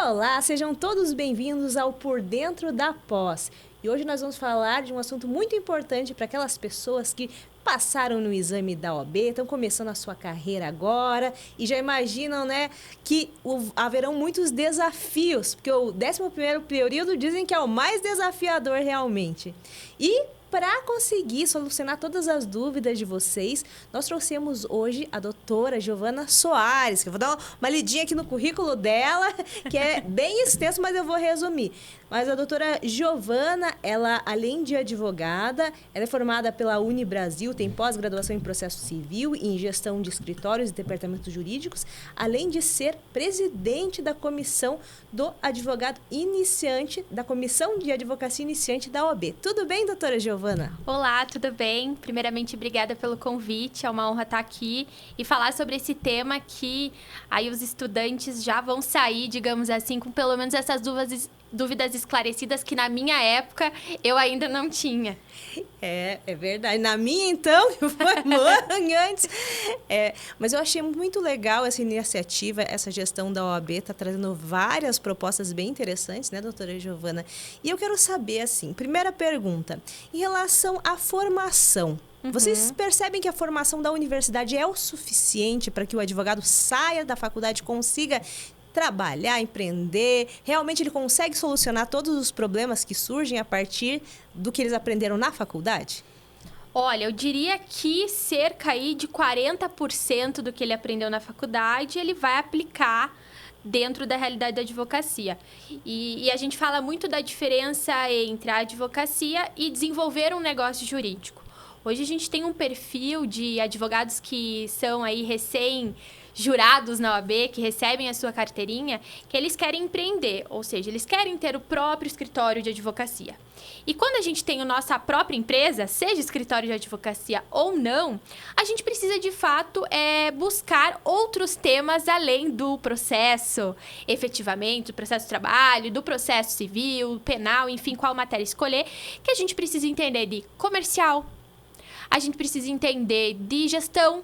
Olá, sejam todos bem-vindos ao Por Dentro da Pós. E hoje nós vamos falar de um assunto muito importante para aquelas pessoas que passaram no exame da OAB, estão começando a sua carreira agora e já imaginam, né, que haverão muitos desafios, porque o 11º período dizem que é o mais desafiador realmente. E para conseguir solucionar todas as dúvidas de vocês, nós trouxemos hoje a doutora Giovana Soares, que eu vou dar uma lidinha aqui no currículo dela, que é bem extenso, mas eu vou resumir. Mas a doutora Giovana, ela, além de advogada, ela é formada pela Unibrasil, tem pós-graduação em processo civil e em gestão de escritórios e departamentos jurídicos, além de ser presidente da comissão do advogado iniciante, da comissão de advocacia iniciante da OAB. Tudo bem, doutora Giovana? Olá, tudo bem? Primeiramente, obrigada pelo convite, é uma honra estar aqui e falar sobre esse tema que aí os estudantes já vão sair, digamos assim, com pelo menos essas dúvidas esclarecidas que na minha época eu ainda não tinha. É verdade. Na minha, então, que foi antes. Mas eu achei muito legal essa iniciativa, essa gestão da OAB, está trazendo várias propostas bem interessantes, né, doutora Giovana? E eu quero saber, assim, primeira pergunta, em relação à formação. Vocês percebem que a formação da universidade é o suficiente para que o advogado saia da faculdade e consiga trabalhar, empreender? Realmente ele consegue solucionar todos os problemas que surgem a partir do que eles aprenderam na faculdade? Olha, eu diria que cerca aí de 40% do que ele aprendeu na faculdade, ele vai aplicar dentro da realidade da advocacia. E a gente fala muito da diferença entre a advocacia e desenvolver um negócio jurídico. Hoje a gente tem um perfil de advogados que são aí recém-jurados na OAB, que recebem a sua carteirinha, que eles querem empreender, ou seja, eles querem ter o próprio escritório de advocacia. E quando a gente tem a nossa própria empresa, seja escritório de advocacia ou não, a gente precisa, de fato, buscar outros temas além do processo, efetivamente, do processo de trabalho, do processo civil, penal, enfim, qual matéria escolher, que a gente precisa entender de comercial, a gente precisa entender de gestão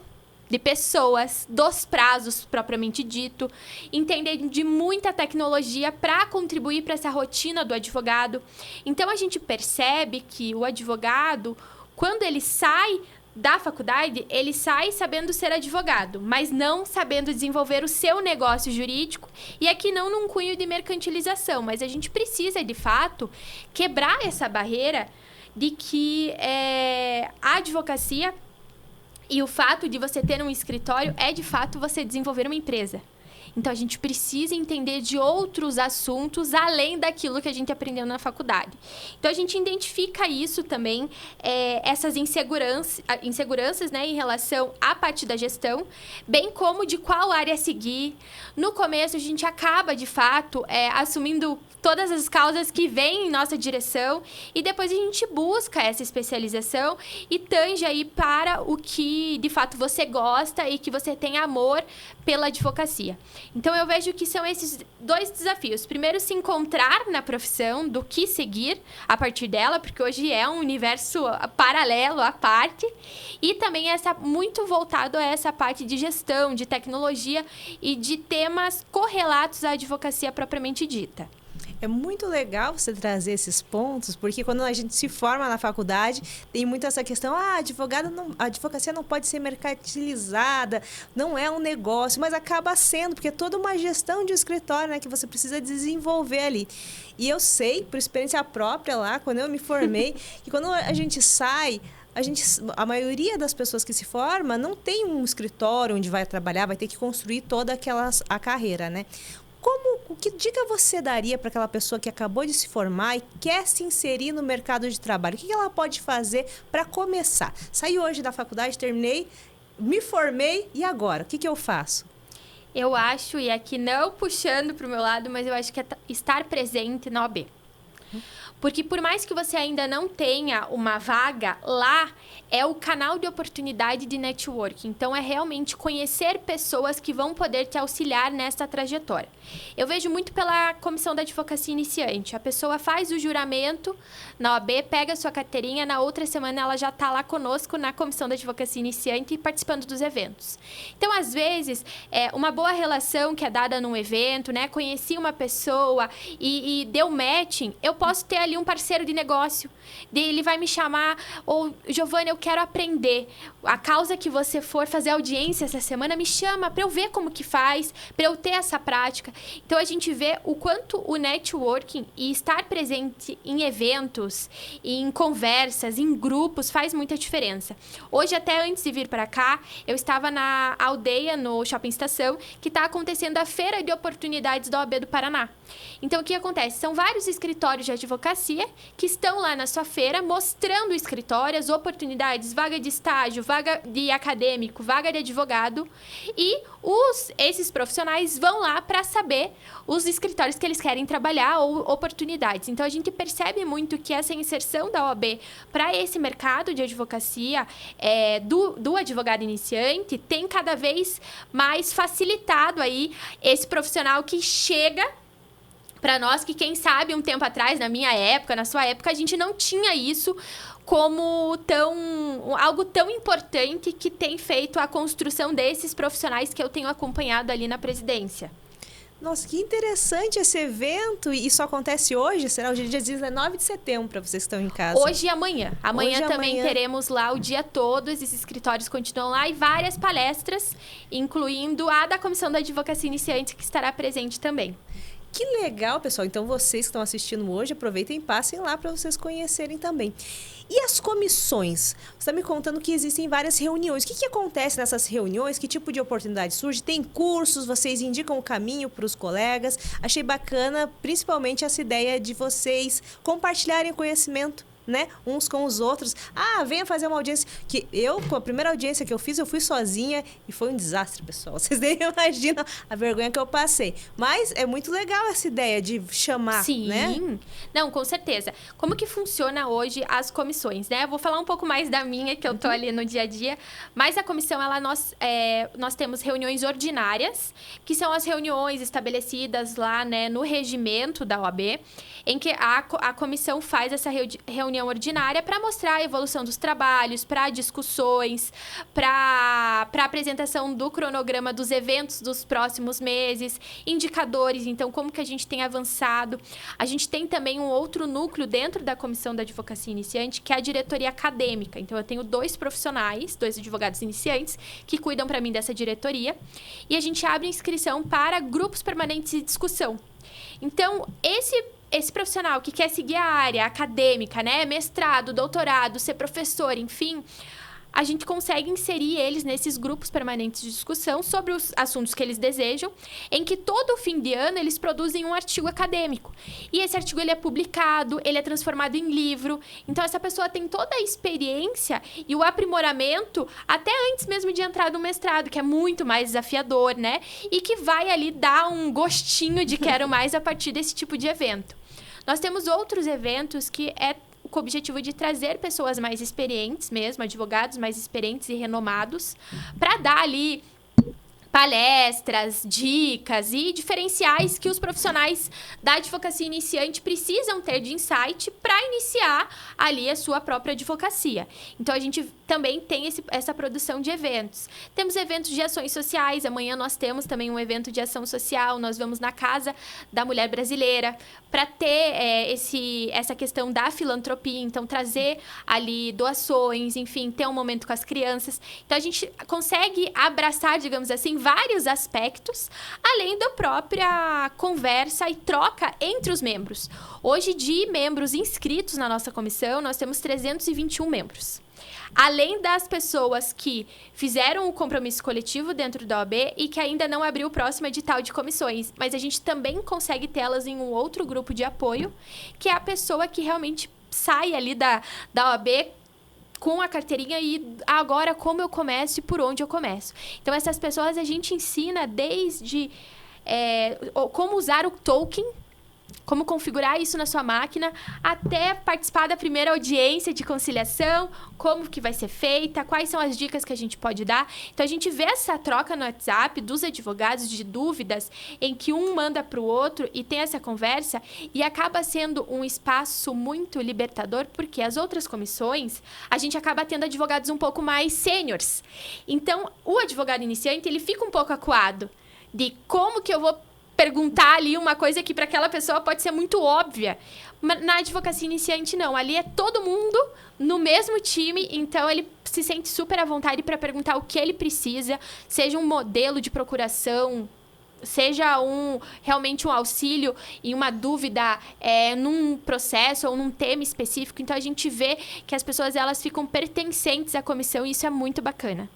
de pessoas, dos prazos propriamente dito, entender de muita tecnologia para contribuir para essa rotina do advogado. Então, a gente percebe que o advogado, quando ele sai da faculdade, ele sai sabendo ser advogado, mas não sabendo desenvolver o seu negócio jurídico, e aqui não num cunho de mercantilização, mas a gente precisa, de fato, quebrar essa barreira de que a advocacia e o fato de você ter um escritório é, de fato, você desenvolver uma empresa. Então, a gente precisa entender de outros assuntos além daquilo que a gente aprendeu na faculdade. Então, a gente identifica isso também, essas inseguranças, né, em relação à parte da gestão, bem como de qual área seguir. No começo, a gente acaba, de fato, assumindo todas as causas que vêm em nossa direção e depois a gente busca essa especialização e tange aí para o que, de fato, você gosta e que você tem amor pela advocacia. Então, eu vejo que são esses dois desafios. Primeiro, se encontrar na profissão, do que seguir a partir dela, porque hoje é um universo paralelo à parte. E também muito voltado a essa parte de gestão, de tecnologia e de temas correlatos à advocacia propriamente dita. É muito legal você trazer esses pontos, porque quando a gente se forma na faculdade, tem muito essa questão, a advocacia não pode ser mercantilizada, não é um negócio, mas acaba sendo, porque é toda uma gestão de escritório, né, que você precisa desenvolver ali. E eu sei, por experiência própria lá, quando eu me formei, que quando a gente sai, a maioria das pessoas que se forma não tem um escritório onde vai trabalhar, vai ter que construir toda a carreira, né? Que dica você daria para aquela pessoa que acabou de se formar e quer se inserir no mercado de trabalho? O que ela pode fazer para começar? Saí hoje da faculdade, terminei, me formei, e agora? O que eu faço? Eu acho, e aqui não puxando para o meu lado, mas eu acho que é estar presente na OAB. Porque por mais que você ainda não tenha uma vaga, lá é o canal de oportunidade de networking. Então, é realmente conhecer pessoas que vão poder te auxiliar nessa trajetória. Eu vejo muito pela comissão da advocacia iniciante. A pessoa faz o juramento na OAB, pega a sua carteirinha, na outra semana ela já está lá conosco na comissão da advocacia iniciante e participando dos eventos. Então, às vezes, uma boa relação que é dada num evento, né? Conheci uma pessoa e deu matching, eu posso ter ali um parceiro de negócio. Ele vai me chamar, ou Giovana, eu quero aprender. A causa que você for fazer audiência essa semana, me chama para eu ver como que faz, para eu ter essa prática. Então, a gente vê o quanto o networking e estar presente em eventos, em conversas, em grupos, faz muita diferença. Hoje, até antes de vir para cá, eu estava na Aldeia, no Shopping Estação, que está acontecendo a Feira de Oportunidades da OAB do Paraná. Então, o que acontece? São vários escritórios de advocacia que estão lá na sua feira mostrando escritórios, oportunidades, vaga de estágio, vaga de acadêmico, vaga de advogado. E esses profissionais vão lá para saber os escritórios que eles querem trabalhar ou oportunidades. Então, a gente percebe muito que essa inserção da OAB para esse mercado de advocacia do advogado iniciante tem cada vez mais facilitado aí esse profissional que chega para nós, que quem sabe um tempo atrás, na minha época, na sua época, a gente não tinha isso como algo tão importante que tem feito a construção desses profissionais que eu tenho acompanhado ali na presidência. Nossa, que interessante esse evento. E isso acontece hoje? Será o dia 19 de setembro, para vocês que estão em casa? Hoje e amanhã. Amanhã também teremos lá o dia todo, esses escritórios continuam lá e várias palestras, incluindo a da Comissão da Advocacia Iniciante, que estará presente também. Que legal, pessoal. Então, vocês que estão assistindo hoje, aproveitem e passem lá para vocês conhecerem também. E as comissões? Você está me contando que existem várias reuniões. O que acontece nessas reuniões? Que tipo de oportunidade surge? Tem cursos? Vocês indicam o caminho para os colegas? Achei bacana, principalmente, essa ideia de vocês compartilharem conhecimento, né? Uns com os outros. Venha fazer uma audiência. Com a primeira audiência que eu fiz, eu fui sozinha e foi um desastre, pessoal. Vocês nem imaginam a vergonha que eu passei. Mas é muito legal essa ideia de chamar, Sim. Né? Não, com certeza. Como que funciona hoje as comissões, né? Eu vou falar um pouco mais da minha, que eu tô ali no dia a dia. Mas a comissão, nós temos reuniões ordinárias, que são as reuniões estabelecidas lá, né, no regimento da OAB, em que a comissão faz essa reunião ordinária para mostrar a evolução dos trabalhos, para discussões, para apresentação do cronograma dos eventos dos próximos meses, indicadores, então como que a gente tem avançado. A gente tem também um outro núcleo dentro da Comissão da Advocacia Iniciante, que é a diretoria acadêmica. Então, eu tenho 2 profissionais, 2 advogados iniciantes, que cuidam para mim dessa diretoria. E a gente abre inscrição para grupos permanentes de discussão. Então, esse profissional que quer seguir a área acadêmica, né, mestrado, doutorado, ser professor, enfim, a gente consegue inserir eles nesses grupos permanentes de discussão sobre os assuntos que eles desejam, em que todo fim de ano eles produzem um artigo acadêmico. E esse artigo ele é publicado, ele é transformado em livro. Então, essa pessoa tem toda a experiência e o aprimoramento até antes mesmo de entrar no mestrado, que é muito mais desafiador, né? E que vai ali dar um gostinho de quero mais a partir desse tipo de evento. Nós temos outros eventos que com o objetivo de trazer pessoas mais experientes mesmo, advogados mais experientes e renomados, para dar ali palestras, dicas e diferenciais que os profissionais da advocacia iniciante precisam ter de insight para iniciar ali a sua própria advocacia. Então, a gente também tem essa produção de eventos. Temos eventos de ações sociais. Amanhã nós temos também um evento de ação social. Nós vamos na Casa da Mulher Brasileira para ter essa questão da filantropia. Então, trazer ali doações, enfim, ter um momento com as crianças. Então, a gente consegue abraçar, digamos assim, vários aspectos, além da própria conversa e troca entre os membros. Hoje, de membros inscritos na nossa comissão, nós temos 321 membros. Além das pessoas que fizeram o compromisso coletivo dentro da OAB e que ainda não abriu o próximo edital de comissões. Mas a gente também consegue tê-las em um outro grupo de apoio, que é a pessoa que realmente sai ali da OAB com a carteirinha e agora como eu começo e por onde eu começo. Então, essas pessoas a gente ensina desde como usar o token, como configurar isso na sua máquina, até participar da primeira audiência de conciliação, como que vai ser feita, quais são as dicas que a gente pode dar. Então, a gente vê essa troca no WhatsApp dos advogados de dúvidas, em que um manda para o outro e tem essa conversa, e acaba sendo um espaço muito libertador, porque as outras comissões, a gente acaba tendo advogados um pouco mais sêniores. Então, o advogado iniciante, ele fica um pouco acuado de como que eu vou perguntar ali uma coisa que para aquela pessoa pode ser muito óbvia. Mas na advocacia iniciante, não. Ali é todo mundo no mesmo time, então ele se sente super à vontade para perguntar o que ele precisa, seja um modelo de procuração, seja realmente um auxílio em uma dúvida num processo ou num tema específico. Então, a gente vê que as pessoas elas ficam pertencentes à comissão e isso é muito bacana.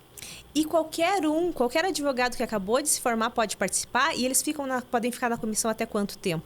E qualquer advogado que acabou de se formar pode participar e eles podem ficar na comissão até quanto tempo?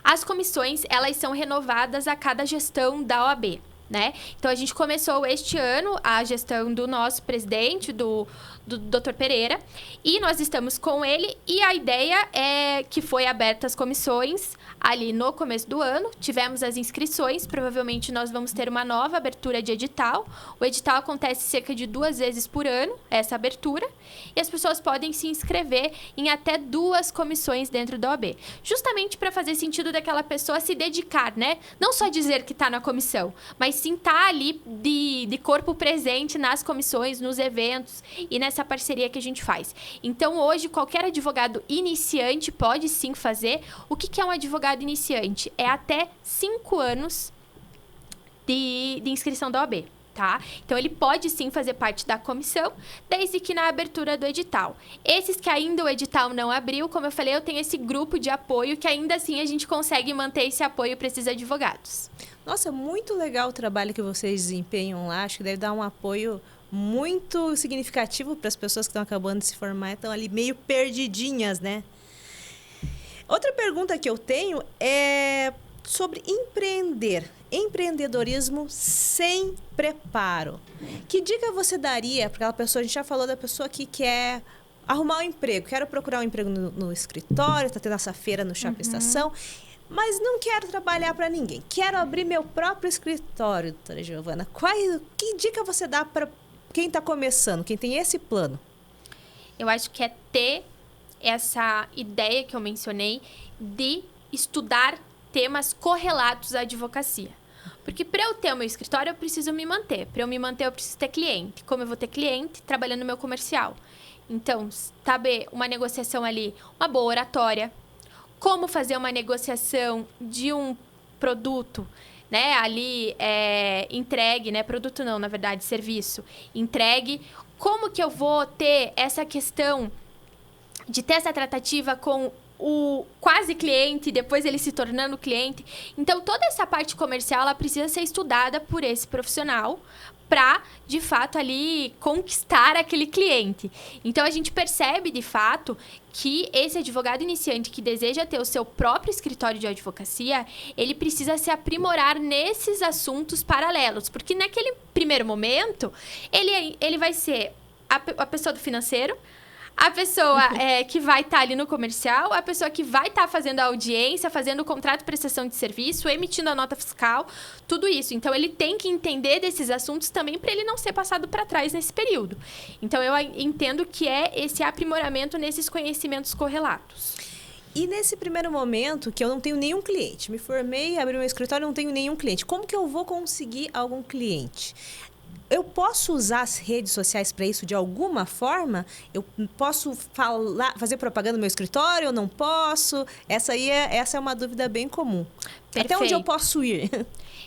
As comissões, elas são renovadas a cada gestão da OAB, né? Então, a gente começou este ano a gestão do nosso presidente, do Dr. Pereira, e nós estamos com ele, e a ideia é que foi abertas as comissões ali no começo do ano, tivemos as inscrições, provavelmente nós vamos ter uma nova abertura de edital. O edital acontece cerca de 2 vezes por ano, essa abertura, e as pessoas podem se inscrever em até 2 comissões dentro da OAB, justamente para fazer sentido daquela pessoa se dedicar, né? Não só dizer que está na comissão, mas sim estar ali de corpo presente nas comissões, nos eventos e nessa parceria que a gente faz. Então, hoje, qualquer advogado iniciante pode sim fazer. O que é um advogado iniciante? É até 5 anos de inscrição da OAB, tá? Então, ele pode sim fazer parte da comissão, desde que na abertura do edital. Esses que ainda o edital não abriu, como eu falei, eu tenho esse grupo de apoio que ainda assim a gente consegue manter esse apoio para esses advogados. Nossa, muito legal o trabalho que vocês desempenham lá. Acho que deve dar um apoio muito significativo para as pessoas que estão acabando de se formar, estão ali meio perdidinhas, né? Outra pergunta que eu tenho é sobre empreendedorismo sem preparo. Que dica você daria para aquela pessoa? A gente já falou da pessoa que quer arrumar um emprego, quero procurar um emprego no escritório, está tendo essa feira no Shopping Estação, mas não quero trabalhar para ninguém. Quero abrir meu próprio escritório, doutora Giovana. Que dica você dá para quem está começando, quem tem esse plano? Eu acho que é ter essa ideia que eu mencionei de estudar temas correlatos à advocacia. Porque para eu ter o meu escritório, eu preciso me manter. Para eu me manter, eu preciso ter cliente. Como eu vou ter cliente? Trabalhando no meu comercial. Então, saber uma negociação ali, uma boa oratória. Como fazer uma negociação de um produto, né, ali entregue, né, produto não, na verdade, serviço, entregue. Como que eu vou ter essa questão de ter essa tratativa com o quase cliente, depois ele se tornando cliente. Então, toda essa parte comercial, ela precisa ser estudada por esse profissional para, de fato, ali conquistar aquele cliente. Então, a gente percebe, de fato, que esse advogado iniciante que deseja ter o seu próprio escritório de advocacia, ele precisa se aprimorar nesses assuntos paralelos. Porque naquele primeiro momento, ele vai ser a pessoa do financeiro, a pessoa que vai estar ali no comercial, a pessoa que vai estar fazendo a audiência, fazendo o contrato de prestação de serviço, emitindo a nota fiscal, tudo isso. Então, ele tem que entender desses assuntos também para ele não ser passado para trás nesse período. Então, eu entendo que é esse aprimoramento nesses conhecimentos correlatos. E nesse primeiro momento, que eu não tenho nenhum cliente, me formei, abri meu escritório, não tenho nenhum cliente. Como que eu vou conseguir algum cliente? Eu posso usar as redes sociais para isso de alguma forma? Eu posso fazer propaganda no meu escritório ou não posso? Essa é uma dúvida bem comum. Perfeito. Até onde eu posso ir?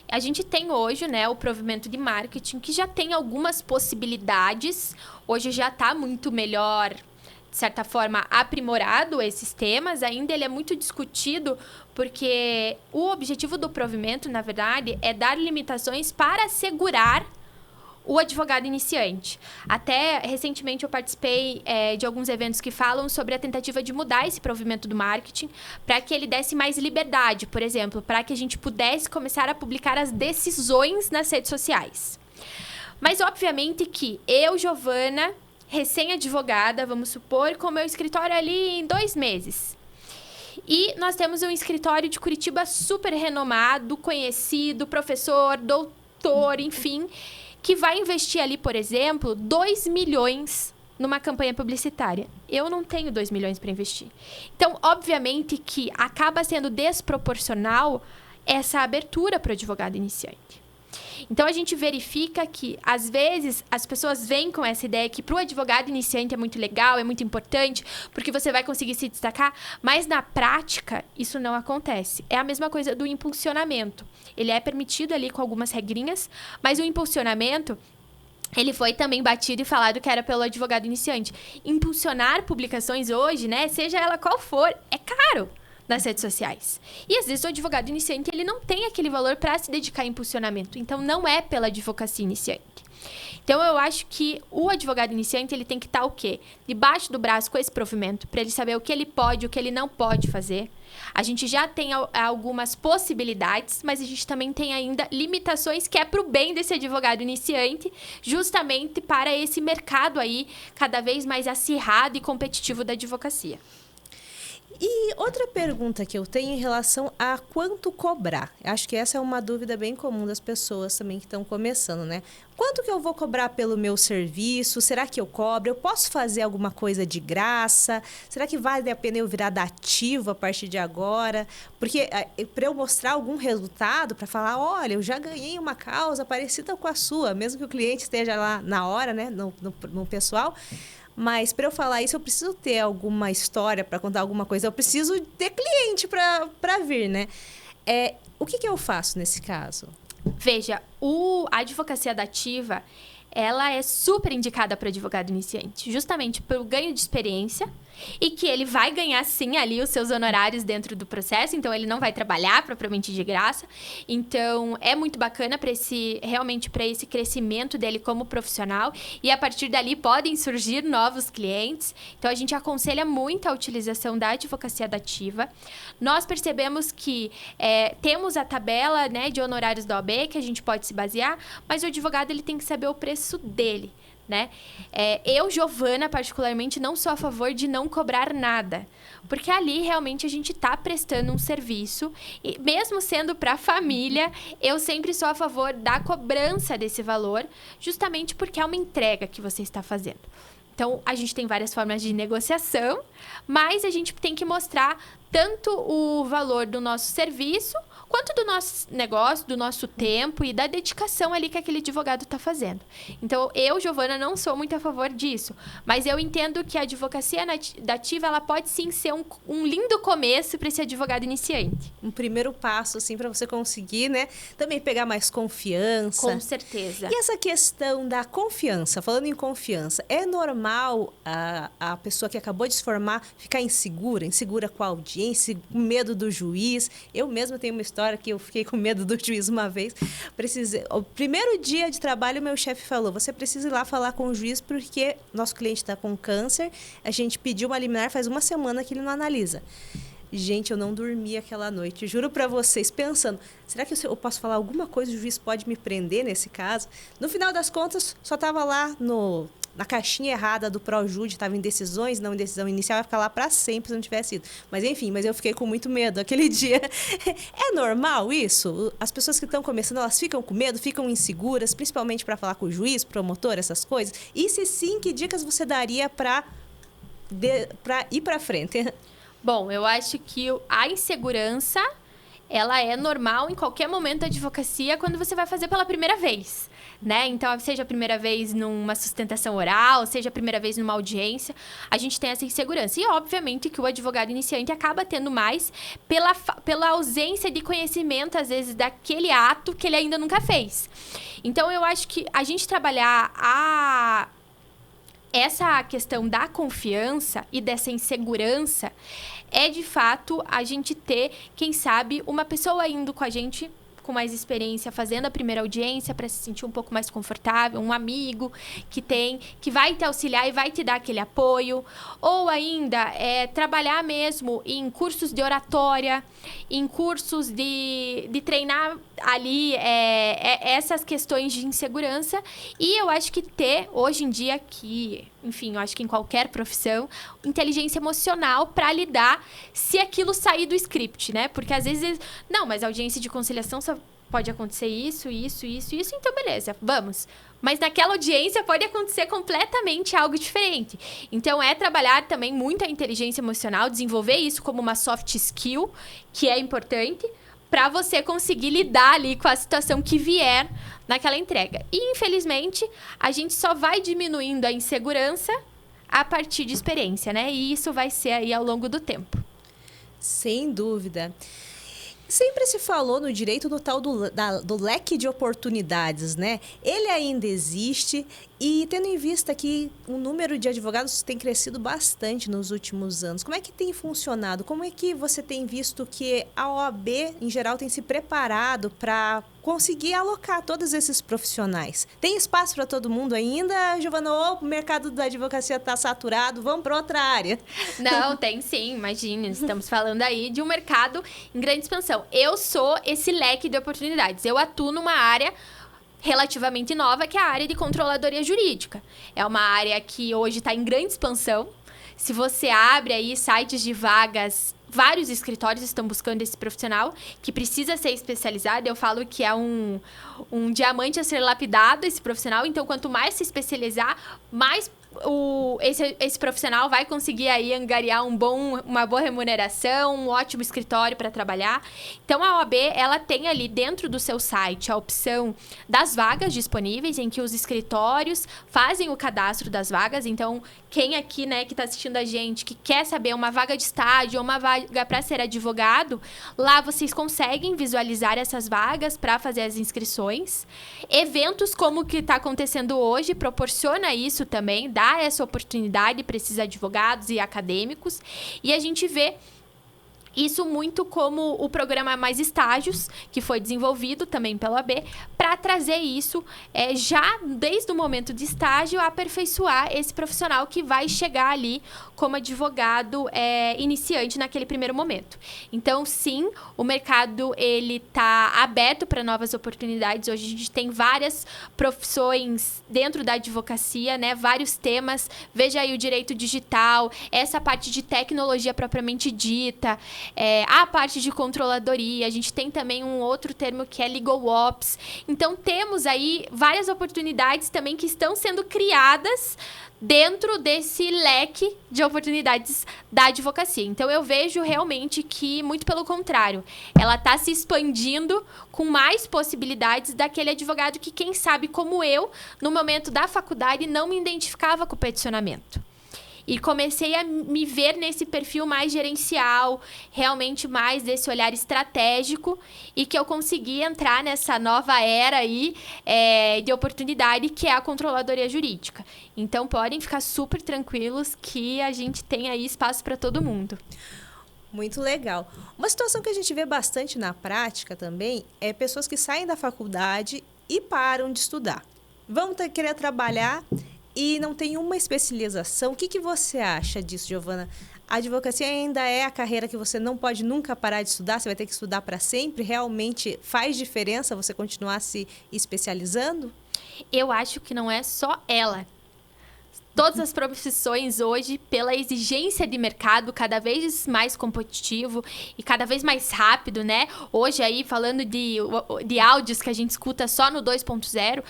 A gente tem hoje, né, o provimento de marketing, que já tem algumas possibilidades. Hoje já está muito melhor, de certa forma, aprimorado esses temas. Ainda ele é muito discutido, porque o objetivo do provimento, na verdade, é dar limitações para assegurar o advogado iniciante. Até recentemente eu participei de alguns eventos que falam sobre a tentativa de mudar esse provimento do marketing para que ele desse mais liberdade, por exemplo, para que a gente pudesse começar a publicar as decisões nas redes sociais. Mas, obviamente, que eu, Giovana, recém-advogada, vamos supor, com o meu escritório ali em 2 meses. E nós temos um escritório de Curitiba super renomado, conhecido, professor, doutor, enfim, que vai investir ali, por exemplo, 2 milhões numa campanha publicitária. Eu não tenho 2 milhões para investir. Então, obviamente que acaba sendo desproporcional essa abertura para o advogado iniciante. Então, a gente verifica que, às vezes, as pessoas vêm com essa ideia que para o advogado iniciante é muito legal, é muito importante, porque você vai conseguir se destacar, mas na prática, isso não acontece. É a mesma coisa do impulsionamento. Ele é permitido ali com algumas regrinhas, mas o impulsionamento, ele foi também batido e falado que era pelo advogado iniciante. Impulsionar publicações hoje, né, seja ela qual for, é caro nas redes sociais. E às vezes o advogado iniciante ele não tem aquele valor para se dedicar a impulsionamento. Então não é pela advocacia iniciante. Então eu acho que o advogado iniciante ele tem que estar o quê? Debaixo do braço com esse provimento, para ele saber o que ele pode, o que ele não pode fazer. A gente já tem algumas possibilidades, mas a gente também tem ainda limitações que é para o bem desse advogado iniciante, justamente para esse mercado aí cada vez mais acirrado e competitivo da advocacia. E outra pergunta que eu tenho em relação a quanto cobrar. Acho que essa é uma dúvida bem comum das pessoas também que estão começando, né? Quanto que eu vou cobrar pelo meu serviço? Será que eu cobro? Eu posso fazer alguma coisa de graça? Será que vale a pena eu virar dativo a partir de agora? Porque para eu mostrar algum resultado, para falar, olha, eu já ganhei uma causa parecida com a sua, mesmo que o cliente esteja lá na hora, né, no pessoal. Mas para eu falar isso, eu preciso ter alguma história para contar alguma coisa. Eu preciso ter cliente para vir, né? O que eu faço nesse caso? Veja, a advocacia dativa, ela é super indicada para advogado iniciante, justamente pelo ganho de experiência e que ele vai ganhar, sim, ali os seus honorários dentro do processo, então ele não vai trabalhar propriamente de graça. Então, é muito bacana realmente para esse crescimento dele como profissional e a partir dali podem surgir novos clientes. Então, a gente aconselha muito a utilização da advocacia dativa. Nós percebemos que temos a tabela, né, de honorários da OAB que a gente pode se basear, mas o advogado ele tem que saber o preço dele, né? Eu, Giovana, particularmente, não sou a favor de não cobrar nada. Porque ali, realmente, a gente está prestando um serviço. E mesmo sendo para a família, eu sempre sou a favor da cobrança desse valor, justamente porque é uma entrega que você está fazendo. Então, a gente tem várias formas de negociação, mas a gente tem que mostrar tanto o valor do nosso serviço, quanto do nosso negócio, do nosso tempo e da dedicação ali que aquele advogado está fazendo. Então, eu, Giovana, não sou muito a favor disso, mas eu entendo que a advocacia dativa, ela pode sim ser um lindo começo para esse advogado iniciante. Um primeiro passo, assim, para você conseguir, né, também pegar mais confiança. Com certeza. E essa questão da confiança, falando em confiança, é normal a pessoa que acabou de se formar ficar insegura com a audiência, com medo do juiz? Eu mesma tenho uma história que eu fiquei com medo do juiz uma vez. O primeiro dia de trabalho, meu chefe falou, você precisa ir lá falar com o juiz porque nosso cliente está com câncer, a gente pediu uma liminar faz uma semana que ele não analisa. Gente, eu não dormi aquela noite, juro para vocês, pensando, será que eu posso falar alguma coisa, o juiz pode me prender nesse caso? No final das contas, só estava lá na caixinha errada do Projude, estava em decisões, não em decisão inicial, vai ficar lá para sempre se não tivesse ido. Mas enfim, eu fiquei com muito medo aquele dia. É normal isso? As pessoas que estão começando, elas ficam com medo, ficam inseguras, principalmente para falar com o juiz, promotor, essas coisas? E se sim, que dicas você daria para ir para frente? Bom, eu acho que a insegurança, ela é normal em qualquer momento da advocacia quando você vai fazer pela primeira vez, né? Então, seja a primeira vez numa sustentação oral, seja a primeira vez numa audiência, a gente tem essa insegurança. E, obviamente, que o advogado iniciante acaba tendo mais pela ausência de conhecimento, às vezes, daquele ato que ele ainda nunca fez. Então, eu acho que a gente trabalhar essa questão da confiança e dessa insegurança é, de fato, a gente ter, quem sabe, uma pessoa indo com a gente com mais experiência, fazendo a primeira audiência para se sentir um pouco mais confortável, um amigo que vai te auxiliar e vai te dar aquele apoio, ou ainda trabalhar mesmo em cursos de oratória, em cursos de treinar ali essas questões de insegurança. E eu acho que hoje em dia, enfim, eu acho que em qualquer profissão, inteligência emocional para lidar se aquilo sair do script, né? Porque às vezes, não, mas a audiência de conciliação só pode acontecer isso, então beleza, vamos. Mas naquela audiência pode acontecer completamente algo diferente. Então, trabalhar também muito a inteligência emocional, desenvolver isso como uma soft skill, que é importante, para você conseguir lidar ali com a situação que vier naquela entrega. E, infelizmente, a gente só vai diminuindo a insegurança a partir de experiência, né? E isso vai ser aí ao longo do tempo. Sem dúvida. Sempre se falou no direito do tal do leque de oportunidades, né? Ele ainda existe e, tendo em vista que o número de advogados tem crescido bastante nos últimos anos, como é que tem funcionado? Como é que você tem visto que a OAB, em geral, tem se preparado para conseguir alocar todos esses profissionais? Tem espaço para todo mundo ainda, Giovana? O mercado da advocacia está saturado, vamos para outra área? Não, tem sim, imagina. Estamos falando aí de um mercado em grande expansão. Eu sou esse leque de oportunidades. Eu atuo numa área relativamente nova, que é a área de controladoria jurídica. É uma área que hoje está em grande expansão. Se você abre aí sites de vagas, vários escritórios estão buscando esse profissional que precisa ser especializado. Eu falo que é um diamante a ser lapidado, esse profissional. Então, quanto mais se especializar, mais esse profissional vai conseguir aí angariar uma boa remuneração, um ótimo escritório para trabalhar. Então, a OAB, ela tem ali dentro do seu site a opção das vagas disponíveis, em que os escritórios fazem o cadastro das vagas. Então, quem aqui, né, que está assistindo a gente, que quer saber uma vaga de estágio ou uma vaga para ser advogado, lá vocês conseguem visualizar essas vagas para fazer as inscrições. Eventos como o que está acontecendo hoje proporciona isso também, dá essa oportunidade para esses advogados e acadêmicos. E a gente vê isso muito como o programa Mais Estágios, que foi desenvolvido também pela OAB, para trazer isso já desde o momento de estágio, aperfeiçoar esse profissional que vai chegar ali como advogado iniciante naquele primeiro momento. Então, sim, o mercado ele está aberto para novas oportunidades. Hoje a gente tem várias profissões dentro da advocacia, né? Vários temas. Veja aí o direito digital, essa parte de tecnologia propriamente dita, a parte de controladoria. A gente tem também um outro termo que é Legal Ops. Então, temos aí várias oportunidades também que estão sendo criadas dentro desse leque de oportunidades da advocacia. Então, eu vejo realmente que, muito pelo contrário, ela está se expandindo com mais possibilidades daquele advogado que, quem sabe, como eu, no momento da faculdade, não me identificava com o peticionamento. E comecei a me ver nesse perfil mais gerencial, realmente mais desse olhar estratégico, e que eu consegui entrar nessa nova era aí de oportunidade, que é a controladoria jurídica. Então, podem ficar super tranquilos que a gente tem aí espaço para todo mundo. Muito legal. Uma situação que a gente vê bastante na prática também é pessoas que saem da faculdade e param de estudar. Vão querer trabalhar e não tem uma especialização. O que você acha disso, Giovana? A advocacia ainda é a carreira que você não pode nunca parar de estudar? Você vai ter que estudar para sempre? Realmente faz diferença você continuar se especializando? Eu acho que não é só ela. Todas as profissões hoje, pela exigência de mercado cada vez mais competitivo e cada vez mais rápido, né? Hoje aí, falando de áudios que a gente escuta só no 2.0,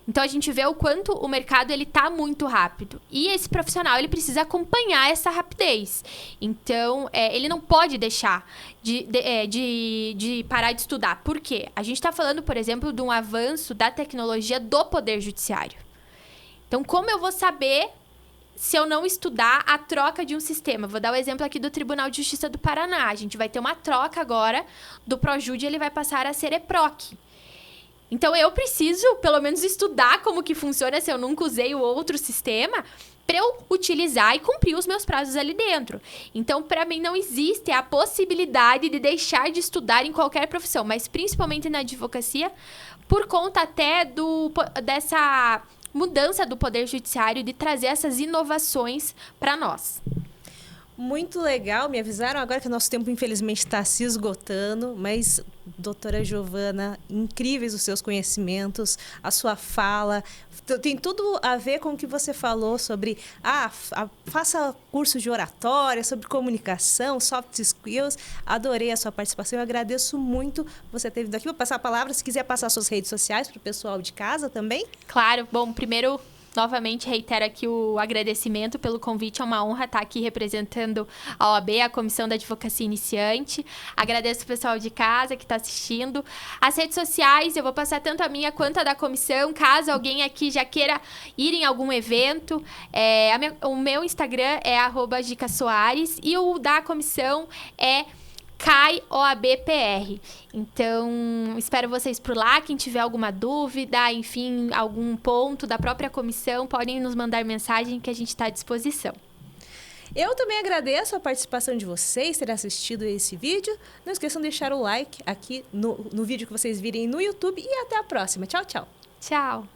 então a gente vê o quanto o mercado ele tá muito rápido. E esse profissional, ele precisa acompanhar essa rapidez. Então, ele não pode deixar de parar de estudar. Por quê? A gente está falando, por exemplo, de um avanço da tecnologia do Poder Judiciário. Então, como eu vou saber se eu não estudar a troca de um sistema? Vou dar o exemplo aqui do Tribunal de Justiça do Paraná. A gente vai ter uma troca agora do ProJude, ele vai passar a ser EPROC. Então, eu preciso, pelo menos, estudar como que funciona se eu nunca usei o outro sistema, para eu utilizar e cumprir os meus prazos ali dentro. Então, para mim, não existe a possibilidade de deixar de estudar em qualquer profissão, mas principalmente na advocacia, por conta até dessa mudança do Poder Judiciário, de trazer essas inovações para nós. Muito legal, me avisaram agora que o nosso tempo infelizmente está se esgotando, mas doutora Giovana, incríveis os seus conhecimentos, a sua fala, tem tudo a ver com o que você falou sobre, faça curso de oratória, sobre comunicação, soft skills, adorei a sua participação, eu agradeço muito você ter vindo aqui, vou passar a palavra, se quiser passar suas redes sociais para o pessoal de casa também. Claro, bom, primeiro... Novamente, reitero aqui o agradecimento pelo convite. É uma honra estar aqui representando a OAB, a Comissão da Advocacia Iniciante. Agradeço o pessoal de casa que está assistindo. As redes sociais, eu vou passar tanto a minha quanto a da comissão. Caso alguém aqui já queira ir em algum evento, o meu Instagram é @gicasoares e o da comissão é CAI-OAB-PR. Então, espero vocês por lá. Quem tiver alguma dúvida, enfim, algum ponto da própria comissão, podem nos mandar mensagem que a gente está à disposição. Eu também agradeço a participação de vocês, terem assistido esse vídeo. Não esqueçam de deixar o like aqui no vídeo que vocês virem no YouTube e até a próxima. Tchau, tchau. Tchau.